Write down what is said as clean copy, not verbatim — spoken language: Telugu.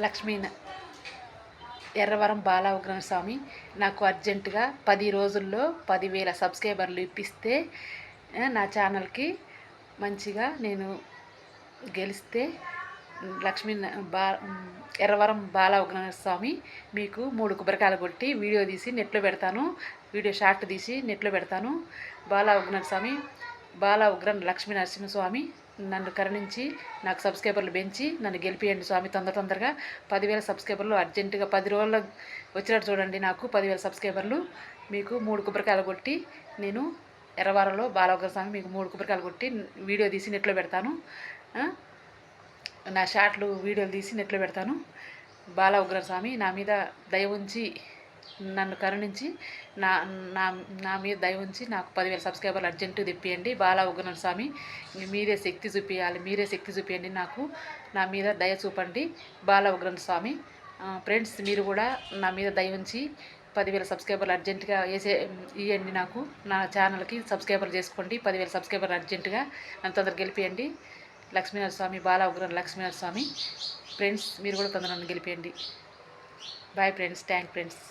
లక్ష్మీ ఎర్రవరం బాల ఉగ్రన స్వామి నాకు అర్జెంటుగా 10 రోజుల్లో 10,000 సబ్స్క్రైబర్లు ఇప్పిస్తే నా ఛానల్కి మంచిగా నేను గెలిస్తే లక్ష్మీ బా ఎర్రవరం బాల ఉగ్రన స్వామి మీకు 3 కొబ్బరికాయలు కొట్టి వీడియో తీసి నెట్లో పెడతాను. వీడియో షార్ట్ తీసి నెట్లో పెడతాను. బాల ఉగ్రన స్వామి బాల ఉగ్రన్ లక్ష్మీ నరసింహస్వామి నన్ను కరుణించి నాకు సబ్స్క్రైబర్లు పెంచి నన్ను గెలిపియండి స్వామి. తొందరగా 10,000 సబ్స్క్రైబర్లు అర్జెంటుగా 10 రోజుల్లో వచ్చినట్టు చూడండి. నాకు 10,000 సబ్స్క్రైబర్లు మీకు 3 కొబ్బరికాయలు కొట్టి నేను ఎర్రవారంలో బాలఉగ్ర స్వామి మీకు 3 కొబ్బరికాయలు కొట్టి వీడియో తీసి నెట్లో పెడతాను. నా షార్ట్లు వీడియోలు తీసి నెట్లో పెడతాను. బాల ఉగ్ర స్వామి నా మీద దయ ఉంచి నన్ను కరుణించి నా నా నా మీద దయ ఉంచి నాకు 10,000 సబ్స్క్రైబర్లు అర్జెంటు తెప్పియండి. బాల ఉగ్ర స్వామి మీరే శక్తి చూపించాలి. మీరే శక్తి చూపించండి. నాకు నా మీద దయ చూపండి బాల ఉగ్ర స్వామి. ఫ్రెండ్స్ మీరు కూడా నా మీద దయ ఉంచి 10,000 సబ్స్క్రైబర్లు అర్జెంటుగా ఇవ్వండి. నాకు నా ఛానల్కి సబ్స్క్రైబర్లు చేసుకోండి. 10,000 సబ్స్క్రైబర్లు అర్జెంటుగా నన్ను తొందరగా గెలిపియండి. లక్ష్మీనరస్వామి బాల ఉగ్ర లక్ష్మీనరస్వామి ఫ్రెండ్స్ మీరు కూడా తొందరగా నన్ను గెలిపియండి. Bye friends. Thank friends.